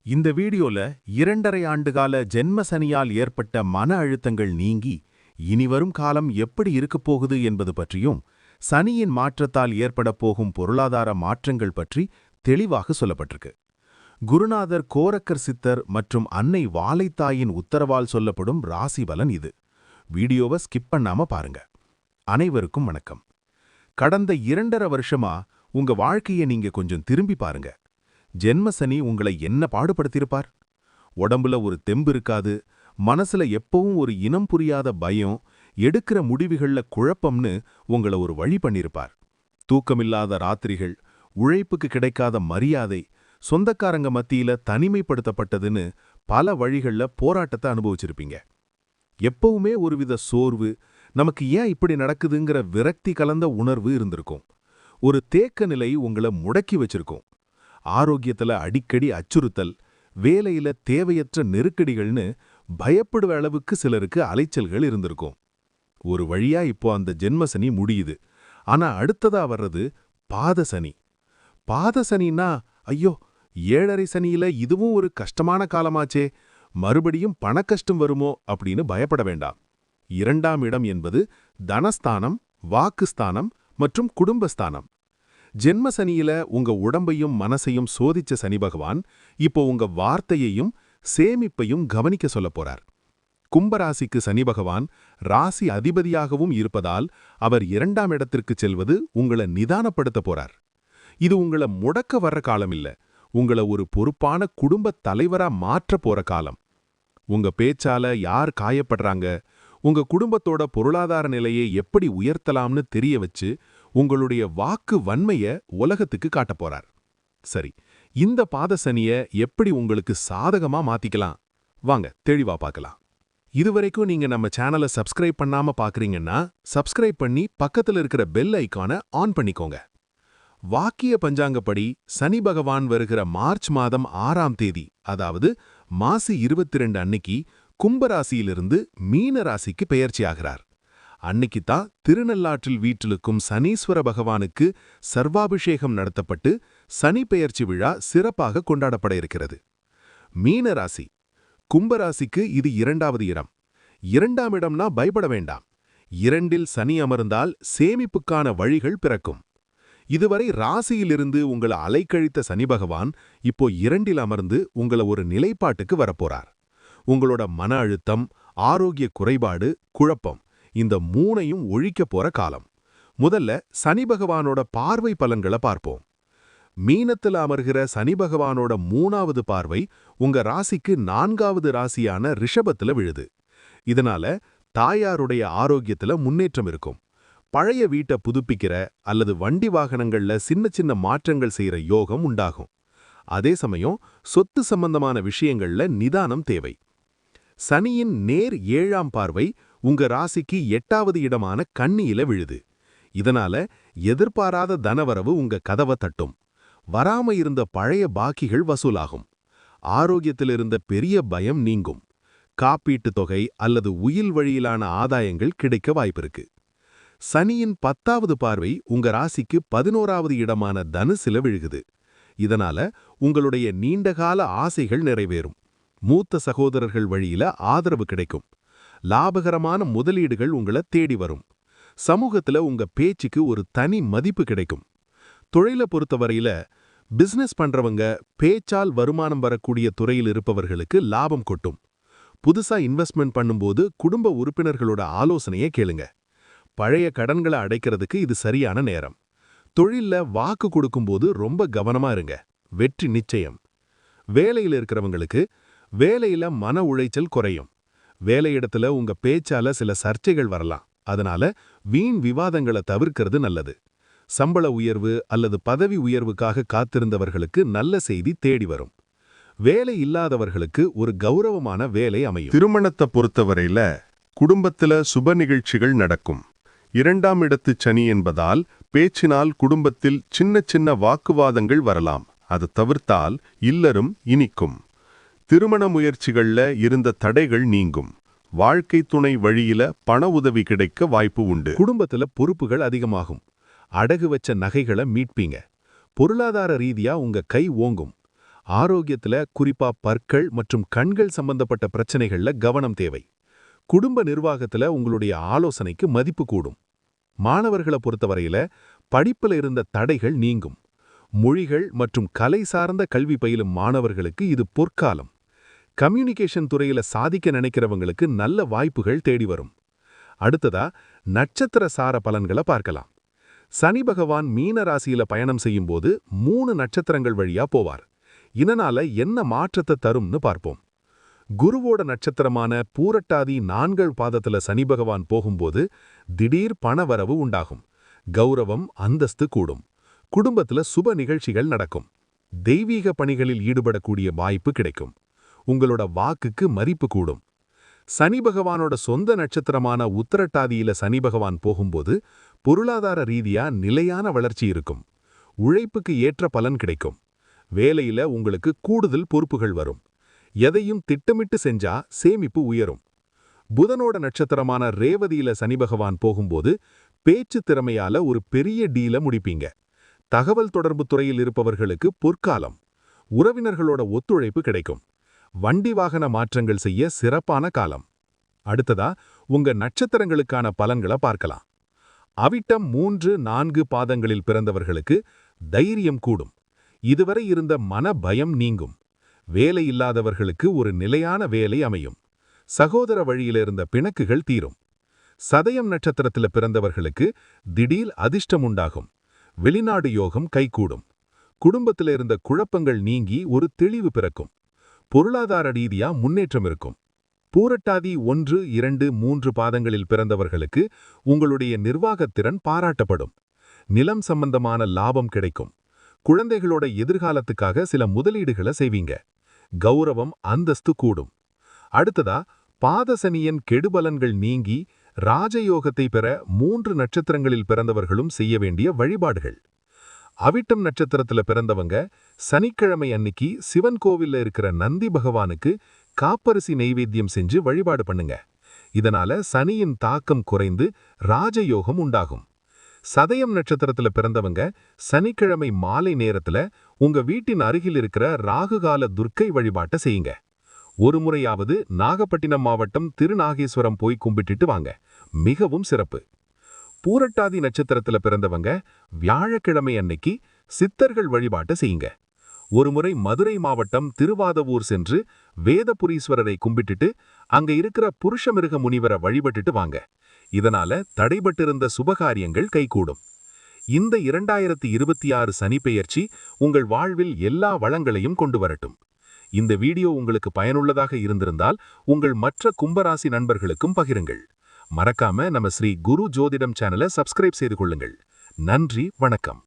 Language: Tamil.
இந்த வீடியோல 2½ ஆண்டுகால ஜென்ம சனியால் ஏற்பட்ட மன அழுத்தங்கள் நீங்கி இனிவரும் காலம் எப்படி இருக்கப் போகுது என்பது பற்றியும் சனியின் மாற்றத்தால் ஏற்படப் போகும் பொருளாதார மாற்றங்கள் பற்றி தெளிவாக சொல்லப்பட்டிருக்கு. குருநாதர் கோரக்கர் சித்தர் மற்றும் அன்னை வாலைத்தாயின் உத்தரவால் சொல்லப்படும் ராசி பலன் இது. வீடியோவை ஸ்கிப் பண்ணாம பாருங்க. அனைவருக்கும் வணக்கம். கடந்த 2½ வருஷமா உங்க வாழ்க்கையை நீங்க கொஞ்சம் திரும்பி பாருங்க. ஜென்மசனி உங்களை என்ன பாடுபடுத்தியிருப்பார்? உடம்புல ஒரு தெம்பு இருக்காது, மனசுல எப்பவும் ஒரு இனம் புரியாத பயம், எடுக்கிற முடிவுகள்ல குழப்பம்னு உங்களை ஒரு வழி பண்ணிருப்பார். தூக்கமில்லாத ராத்திரிகள், உழைப்புக்கு கிடைக்காத மரியாதை, சொந்தக்காரங்க மத்தியில தனிமைப்படுத்தப்பட்டதுன்னு பல வழிகள்ல போராட்டத்தை அனுபவிச்சிருப்பீங்க. எப்பவுமே ஒருவித சோர்வு, நமக்கு ஏன் இப்படி நடக்குதுங்கிற விரக்தி கலந்த உணர்வு இருந்திருக்கும். ஒரு தேக்க நிலை உங்களை முடக்கி வச்சிருக்கும். ஆரோக்கியத்துல அடிக்கடி அச்சுறுத்தல், வேலையில தேவையற்ற நெருக்கடிகள்னு பயப்படுவ அளவுக்கு சிலருக்கு அலைச்சல்கள் இருந்திருக்கும். ஒரு வழியா இப்போ அந்த ஜென்மசனி முடியுது. ஆனா அடுத்ததா வர்றது பாதசனி. பாதசனின்னா ஐயோ, 7½ சனியில இதுவும் ஒரு கஷ்டமான காலமாச்சே, மறுபடியும் பணக்கஷ்டம் வருமோ அப்படின்னு பயப்பட வேண்டாம். 2ஆம் இடம் என்பது தனஸ்தானம், வாக்குஸ்தானம் மற்றும் குடும்பஸ்தானம். ஜென்மசனியில உங்க உடம்பையும் மனசையும் சோதிச்ச சனி பகவான் இப்போ உங்க வார்த்தையையும் சேமிப்பையும் கவனிக்க சொல்லப் போறார். கும்பராசிக்கு சனி பகவான் ராசி அதிபதியாகவும் இருப்பதால் அவர் 2ஆம் இடத்திற்கு செல்வது உங்களை நிதானப்படுத்த போறார். இது உங்களை முடக்க வர்ற காலம் இல்ல, உங்களை ஒரு பொறுப்பான குடும்பத் தலைவரா மாற்ற போற காலம். உங்க பேச்சால யார் காயப்படுறாங்க, உங்க குடும்பத்தோட பொருளாதார நிலையை எப்படி உயர்த்தலாம்னு தெரிய வச்சு உங்களுடைய வாக்கு வன்மைய உலகத்துக்கு காட்டப் போறார். சரி, இந்த பாதசனிய எப்படி உங்களுக்கு சாதகமா மாத்திக்கலாம்? வாங்க தெளிவா பார்க்கலாம். இதுவரைக்கும் நீங்க நம்ம சேனலை சப்ஸ்கிரைப் பண்ணாம பாக்குறீங்கன்னா சப்ஸ்கிரைப் பண்ணி பக்கத்துல இருக்கிற பெல் ஐகானை ஆன் பண்ணிக்கோங்க. வாக்கிய பஞ்சாங்கப்படி சனி பகவான் வருகிற மார்ச் மாதம் 6ஆம் தேதி, அதாவது மாசி 22 அன்னைக்கு கும்பராசியிலிருந்து மீன ராசிக்கு பெயர்ச்சியாகிறார். அன்னைக்குத்தான் திருநள்ளாற்றில் வீற்றிருக்கும் சனீஸ்வர பகவானுக்கு சர்வாபிஷேகம் நடத்தப்பட்டு சனி பெயர்ச்சி விழா சிறப்பாக கொண்டாடப்பட இருக்கிறது. மீன ராசி. கும்பராசிக்கு இது 2ஆவது இடம். 2ஆம் இடம்னா பயப்பட வேண்டாம். 2இல் சனி அமர்ந்தால் சேமிப்புக்கான வழிகள் பிறக்கும். இதுவரை ராசியிலிருந்து உங்களை அலைக்கழித்த சனி பகவான் இப்போ 2இல் அமர்ந்து உங்களை ஒரு நிலைப்பாட்டுக்கு வரப்போறார். உங்களோட மன அழுத்தம், ஆரோக்கிய குறைபாடு, குழப்பம், இந்த 3ஐயும் ஒழிக்க போற காலம். முதல்ல சனி பகவானோட பார்வை பலன்களை பார்ப்போம். மீனத்துல அமர்கிற சனி பகவானோட 3ஆவது பார்வை உங்க ராசிக்கு 4ஆவது ராசியான ரிஷபத்துல விழுது. இதனால தாயாருடைய ஆரோக்கியத்துல முன்னேற்றம் இருக்கும். பழைய வீட்டை புதுப்பிக்கிற அல்லது வண்டி வாகனங்கள்ல சின்ன சின்ன மாற்றங்கள் செய்யற யோகம் உண்டாகும். அதே சமயம் சொத்து சம்பந்தமான விஷயங்கள்ல நிதானம் தேவை. சனியின் நேர் 7ஆம் பார்வை உங்க ராசிக்கு 8ஆவது இடமான கன்னியில விழுது. இதனால எதிர்பாராத தனவரவு உங்க கதவை தட்டும். வராம இருந்த பழைய பாக்கிகள் வசூலாகும். ஆரோக்கியத்திலிருந்த பெரிய பயம் நீங்கும். காப்பீட்டு தொகை அல்லது உயில் வழியிலான ஆதாயங்கள் கிடைக்க வாய்ப்பிருக்கு. சனியின் 10ஆவது பார்வை உங்க ராசிக்கு 11ஆவது இடமான தனுசுல விழுகுது. இதனால உங்களுடைய நீண்டகால ஆசைகள் நிறைவேறும். மூத்த சகோதரர்கள் வழியில ஆதரவு கிடைக்கும். லாபகரமான முதலீடுகள் உங்களை தேடி வரும். சமூகத்துல உங்க பேச்சுக்கு ஒரு தனி மதிப்பு கிடைக்கும். தொழிலை பொறுத்தவரையில பிசினஸ் பண்றவங்க பேச்சால் வருமானம் வரக்கூடிய துறையில் இருப்பவர்களுக்கு லாபம் கொட்டும். புதுசா இன்வெஸ்ட்மெண்ட் பண்ணும்போது குடும்ப உறுப்பினர்களோட ஆலோசனையை கேளுங்க. பழைய கடன்களை அடைக்கிறதுக்கு இது சரியான நேரம். தொழில்ல வாக்கு கொடுக்கும்போது ரொம்ப கவனமா இருங்க. வெற்றி நிச்சயம். வேலையில் இருக்கிறவங்களுக்கு வேலையில மன உளைச்சல் குறையும். வேலையிடத்துல உங்க பேச்சால சில சர்ச்சைகள் வரலாம். அதனால வீண் விவாதங்களை தவிர்க்கிறது நல்லது. சம்பள உயர்வு அல்லது பதவி உயர்வுக்காக காத்திருந்தவர்களுக்கு நல்ல செய்தி தேடி வரும். வேலை இல்லாதவர்களுக்கு ஒரு கௌரவமான வேலை அமையும். திருமணத்தை பொறுத்தவரையில குடும்பத்துல சுப நிகழ்ச்சிகள் நடக்கும். 2ஆம் இடத்து சனி என்பதால் பேச்சினால் குடும்பத்தில் சின்ன சின்ன வாக்குவாதங்கள் வரலாம். அது தவிர்த்தால் இல்லறம் இனிக்கும். திருமண முயற்சிகள்ல இருந்த தடைகள் நீங்கும். வாழ்க்கை துணை வழியில பண உதவி கிடைக்க வாய்ப்பு உண்டு. குடும்பத்துல பொறுப்புகள் அதிகமாகும். அடகு வச்ச நகைகளை மீட்பீங்க. பொருளாதார ரீதியா உங்க கை ஓங்கும். ஆரோக்கியத்துல குறிப்பா பற்கள் மற்றும் கண்கள் சம்பந்தப்பட்ட பிரச்சனைகள்ல கவனம் தேவை. குடும்ப நிர்வாகத்துல உங்களுடைய ஆலோசனைக்கு மதிப்பு கூடும். மாணவர்களை பொறுத்தவரையில படிப்புல இருந்த தடைகள் நீங்கும். மொழிகள் மற்றும் கலை சார்ந்த கல்வி பயிலும் மாணவர்களுக்கு இது பொற்காலம். கம்யூனிகேஷன் துறையில சாதிக்க நினைக்கிறவங்களுக்கு நல்ல வாய்ப்புகள் தேடி வரும். அடுத்ததா நட்சத்திர சார பலன்களை பார்க்கலாம். சனி பகவான் மீன ராசியில பயணம் செய்யும்போது 3 நட்சத்திரங்கள் வழியா போவார். இதனால என்ன மாற்றத்தை தரும்னு பார்ப்போம். குருவோட நட்சத்திரமான பூரட்டாதி 4 பாதத்துல சனி பகவான் போகும்போது திடீர் பணவரவு உண்டாகும். கௌரவம், அந்தஸ்து கூடும். குடும்பத்துல சுப நிகழ்ச்சிகள் நடக்கும். தெய்வீக பணிகளில் ஈடுபடக்கூடிய வாய்ப்பு கிடைக்கும். உங்களோட வாக்குக்கு மதிப்பு கூடும். சனி பகவானோட சொந்த நட்சத்திரமான உத்திரட்டாதியில சனி பகவான் போகும்போது பொருளாதார ரீதியா நிலையான வளர்ச்சி இருக்கும். உழைப்புக்கு ஏற்ற பலன் கிடைக்கும். வேலையில உங்களுக்கு கூடுதல் பொறுப்புகள் வரும். எதையும் திட்டமிட்டு செஞ்சா சேமிப்பு உயரும். புதனோட நட்சத்திரமான ரேவதியில சனி பகவான் போகும்போது பேச்சு திறமையால ஒரு பெரிய டீல முடிப்பீங்க. தகவல் தொடர்பு துறையில் இருப்பவர்களுக்கு பொற்காலம். உறவினர்களோட ஒத்துழைப்பு கிடைக்கும். வண்டி வாகன மாற்றங்கள் செய்ய சிறப்பான காலம். அடுத்ததா உங்க நட்சத்திரங்களுக்கான பலன்களை பார்க்கலாம். அவிட்டம் 3, 4 பாதங்களில் பிறந்தவர்களுக்கு தைரியம் கூடும். இதுவரை இருந்த மன பயம் நீங்கும். வேலை இல்லாதவர்களுக்கு ஒரு நிலையான வேலை அமையும். சகோதர வழியில இருந்த பிணக்குகள் தீரும். சதயம் நட்சத்திரத்தில் பிறந்தவர்களுக்கு திடீர் அதிர்ஷ்டம் உண்டாகும். வெளிநாடு யோகம் கைகூடும். குடும்பத்தில் இருந்த குழப்பங்கள் நீங்கி ஒரு தெளிவு பிறக்கும். பொருளாதார ரீதியா முன்னேற்றம் இருக்கும். பூரட்டாதி 1, 2, 3 பாதங்களில் பிறந்தவர்களுக்கு உங்களுடைய நிர்வாகத்திறன் பாராட்டப்படும். நிலம் சம்பந்தமான லாபம் கிடைக்கும். குழந்தைகளோட எதிர்காலத்துக்காக சில முதலீடுகளை செய்வீங்க. கௌரவம், அந்தஸ்து கூடும். அடுத்ததா பாதசனியன் கெடுபலன்கள் நீங்கி ராஜயோகத்தை பெற 3 நட்சத்திரங்களில் பிறந்தவர்களும் செய்ய வேண்டிய வழிபாடுகள். அவிட்டம் நட்சத்திரத்துல பிறந்தவங்க சனிக்கிழமை அன்னைக்கு சிவன் கோவில்ல இருக்கிற நந்தி பகவானுக்கு காப்பரிசி நெய்வேத்தியம் செஞ்சு வழிபாடு பண்ணுங்க. இதனால சனியின் தாக்கம் குறைந்து ராஜயோகம் உண்டாகும். சதயம் நட்சத்திரத்துல பிறந்தவங்க சனிக்கிழமை மாலை நேரத்துல உங்க வீட்டின் அருகில் இருக்கிற ராகுகால துர்க்கை வழிபாட்டை செய்யுங்க. ஒரு முறையாவது நாகப்பட்டினம் மாவட்டம் திருநாகேஸ்வரம் போய் கும்பிட்டுட்டு வாங்க. மிகவும் சிறப்பு. பூரட்டாதி நட்சத்திரத்துல பிறந்தவங்க வியாழக்கிழமை அன்னைக்கு சித்தர்கள் வழிபாட்டை செய்யுங்க. ஒருமுறை மதுரை மாவட்டம் திருவாதவூர் சென்று வேதபுரீஸ்வரரை கும்பிட்டுட்டு அங்க இருக்கிற புருஷமிருக முனிவரை வழிபட்டுட்டு வாங்க. இதனால தடைபட்டிருந்த சுபகாரியங்கள் கைகூடும். இந்த 2026 சனிப்பெயர்ச்சி உங்கள் வாழ்வில் எல்லா வளங்களையும் கொண்டு வரட்டும். இந்த வீடியோ உங்களுக்கு பயனுள்ளதாக இருந்திருந்தால் உங்கள் மற்ற கும்பராசி நண்பர்களுக்கும் பகிருங்கள். மறக்காம நம்ம ஸ்ரீ குரு ஜோதிடம் சேனலை சப்ஸ்கிரைப் செய்து கொள்ளுங்கள். நன்றி, வணக்கம்.